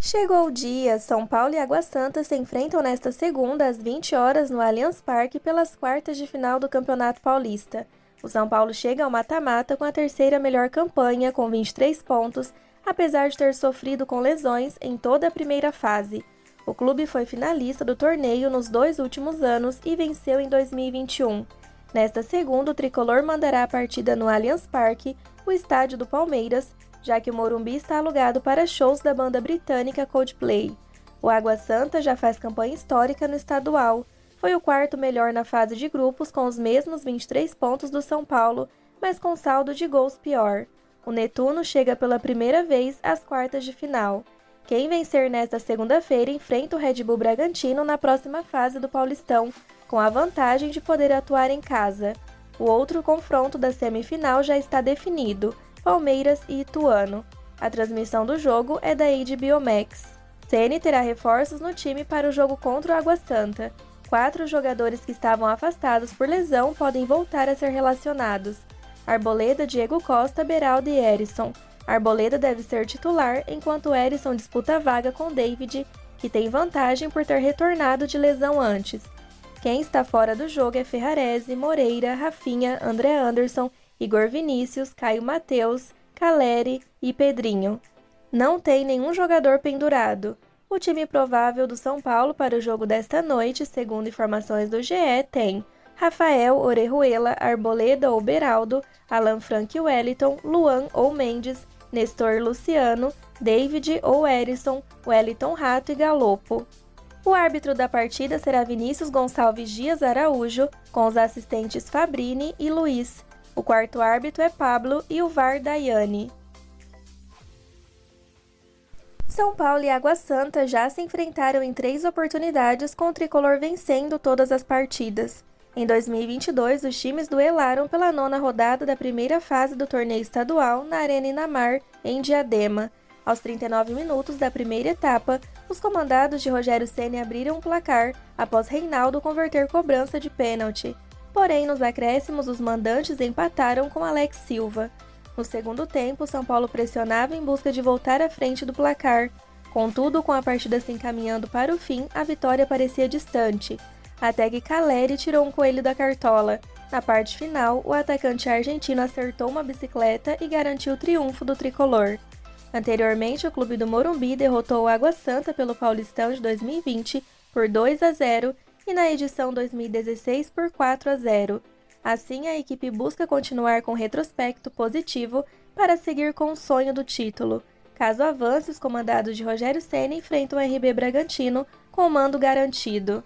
Chegou o dia, São Paulo e Água Santa se enfrentam nesta segunda às 20 horas no Allianz Parque pelas quartas de final do Campeonato Paulista. O São Paulo chega ao mata-mata com a terceira melhor campanha, com 23 pontos, apesar de ter sofrido com lesões em toda a primeira fase. O clube foi finalista do torneio nos 2 últimos anos e venceu em 2021. Nesta segunda, o tricolor mandará a partida no Allianz Parque, o estádio do Palmeiras, já que o Morumbi está alugado para shows da banda britânica Coldplay. O Água Santa já faz campanha histórica no estadual. Foi o quarto melhor na fase de grupos, com os mesmos 23 pontos do São Paulo, mas com saldo de gols pior. O Netuno chega pela primeira vez às quartas de final. Quem vencer nesta segunda-feira enfrenta o Red Bull Bragantino na próxima fase do Paulistão, com a vantagem de poder atuar em casa. O outro confronto da semifinal já está definido: Palmeiras e Ituano. A transmissão do jogo é da HBO Max. Ceni terá reforços no time para o jogo contra o Água Santa. 4 jogadores que estavam afastados por lesão podem voltar a ser relacionados: Arboleda, Diego Costa, Beraldo e Erisson. Arboleda deve ser titular, enquanto Erisson disputa a vaga com David, que tem vantagem por ter retornado de lesão antes. Quem está fora do jogo é Ferrarese, Moreira, Rafinha, André Anderson, Igor Vinícius, Caio Mateus, Caleri e Pedrinho. Não tem nenhum jogador pendurado. O time provável do São Paulo para o jogo desta noite, segundo informações do GE, tem Rafael, Orejuela, Arboleda ou Beraldo, Alan Frank e Wellington, Luan ou Mendes, Nestor Luciano, David ou Erisson, Wellington Rato e Galopo. O árbitro da partida será Vinícius Gonçalves Dias Araújo, com os assistentes Fabrini e Luiz. O quarto árbitro é Pablo e o VAR Daiane. São Paulo e Água Santa já se enfrentaram em 3 oportunidades, com o tricolor vencendo todas as partidas. Em 2022, os times duelaram pela 9ª rodada da primeira fase do torneio estadual na Arena Inamar, em Diadema. Aos 39 minutos da primeira etapa, os comandados de Rogério Ceni abriram o placar após Reinaldo converter cobrança de pênalti. Porém, nos acréscimos, os mandantes empataram com Alex Silva. No segundo tempo, São Paulo pressionava em busca de voltar à frente do placar. Contudo, com a partida se encaminhando para o fim, a vitória parecia distante, até que Caleri tirou um coelho da cartola. Na parte final, o atacante argentino acertou uma bicicleta e garantiu o triunfo do tricolor. Anteriormente, o clube do Morumbi derrotou o Água Santa pelo Paulistão de 2020 por 2-0 e na edição 2016 por 4-0. Assim, a equipe busca continuar com retrospecto positivo para seguir com o sonho do título. Caso avance, os comandados de Rogério Ceni enfrentam o RB Bragantino com o mando garantido.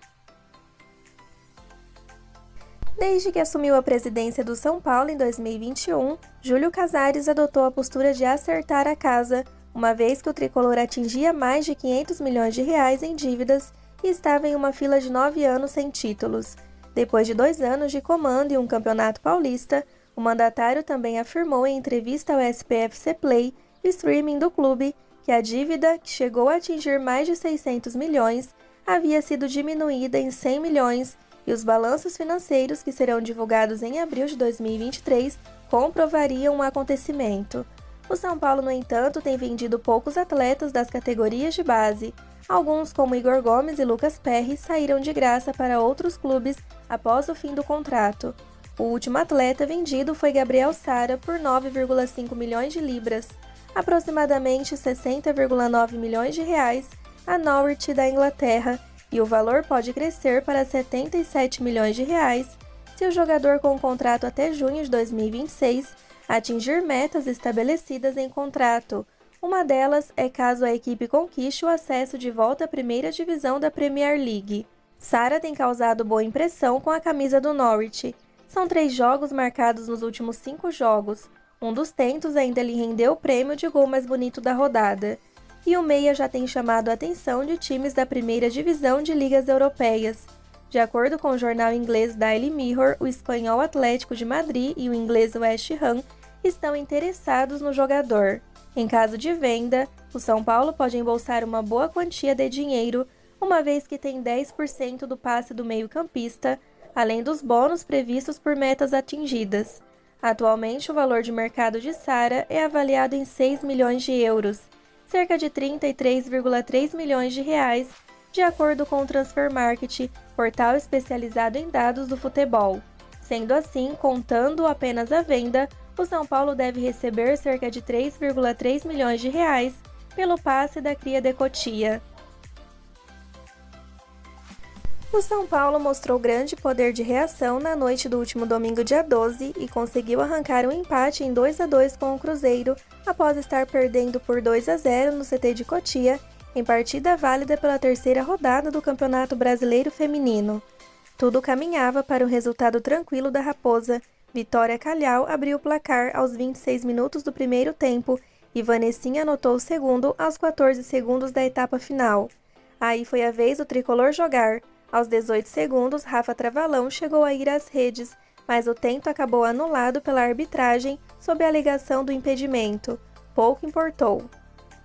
Desde que assumiu a presidência do São Paulo em 2021, Júlio Casares adotou a postura de acertar a casa, uma vez que o tricolor atingia mais de 500 milhões de reais em dívidas e estava em uma fila de 9 anos sem títulos. Depois de 2 anos de comando e um campeonato paulista, o mandatário também afirmou em entrevista ao SPFC Play, streaming do clube, que a dívida, que chegou a atingir mais de 600 milhões, havia sido diminuída em 100 milhões e os balanços financeiros, que serão divulgados em abril de 2023, comprovariam o acontecimento. O São Paulo, no entanto, tem vendido poucos atletas das categorias de base. Alguns, como Igor Gomes e Lucas Perry, saíram de graça para outros clubes após o fim do contrato. O último atleta vendido foi Gabriel Sara por 9,5 milhões de libras, aproximadamente 60,9 milhões de reais, a Norwich da Inglaterra, e o valor pode crescer para 77 milhões de reais se o jogador com contrato até junho de 2026 atingir metas estabelecidas em contrato. Uma delas é caso a equipe conquiste o acesso de volta à primeira divisão da Premier League. Sara tem causado boa impressão com a camisa do Norwich. São 3 jogos marcados nos últimos 5 jogos. Um dos tentos ainda lhe rendeu o prêmio de gol mais bonito da rodada. E o meia já tem chamado a atenção de times da primeira divisão de ligas europeias. De acordo com o jornal inglês Daily Mirror, o espanhol Atlético de Madrid e o inglês West Ham estão interessados no jogador. Em caso de venda, o São Paulo pode embolsar uma boa quantia de dinheiro, uma vez que tem 10% do passe do meio-campista, além dos bônus previstos por metas atingidas. Atualmente, o valor de mercado de Sara é avaliado em 6 milhões de euros. cerca de 33,3 milhões de reais, de acordo com o Transfermarkt, portal especializado em dados do futebol. Sendo assim, contando apenas a venda, o São Paulo deve receber cerca de 3,3 milhões de reais pelo passe da cria de Cotia. O São Paulo mostrou grande poder de reação na noite do último domingo, dia 12, e conseguiu arrancar um empate em 2-2 com o Cruzeiro, após estar perdendo por 2-0 no CT de Cotia, em partida válida pela terceira rodada do Campeonato Brasileiro Feminino. Tudo caminhava para um resultado tranquilo da Raposa. Vitória Calhau abriu o placar aos 26 minutos do primeiro tempo e Vanessinha anotou o segundo aos 14 segundos da etapa final. Aí foi a vez do tricolor jogar. Aos 18 segundos, Rafa Travalão chegou a ir às redes, mas o tento acabou anulado pela arbitragem sob a alegação do impedimento. Pouco importou.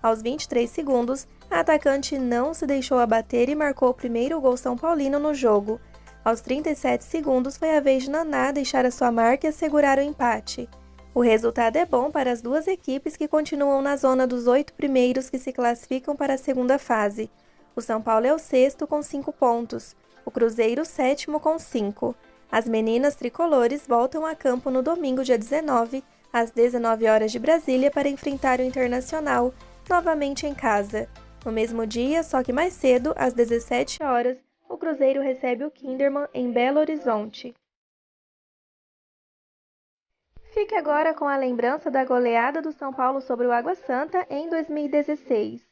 Aos 23 segundos, a atacante não se deixou abater e marcou o primeiro gol são paulino no jogo. Aos 37 segundos, foi a vez de Naná deixar a sua marca e assegurar o empate. O resultado é bom para as duas equipes que continuam na zona dos 8 primeiros que se classificam para a segunda fase. O São Paulo é o sexto com 5 pontos, o Cruzeiro o sétimo com 5. As meninas tricolores voltam a campo no domingo, dia 19, às 19 horas de Brasília, para enfrentar o Internacional, novamente em casa. No mesmo dia, só que mais cedo, às 17 horas, o Cruzeiro recebe o Kinderman em Belo Horizonte. Fique agora com a lembrança da goleada do São Paulo sobre o Água Santa em 2016.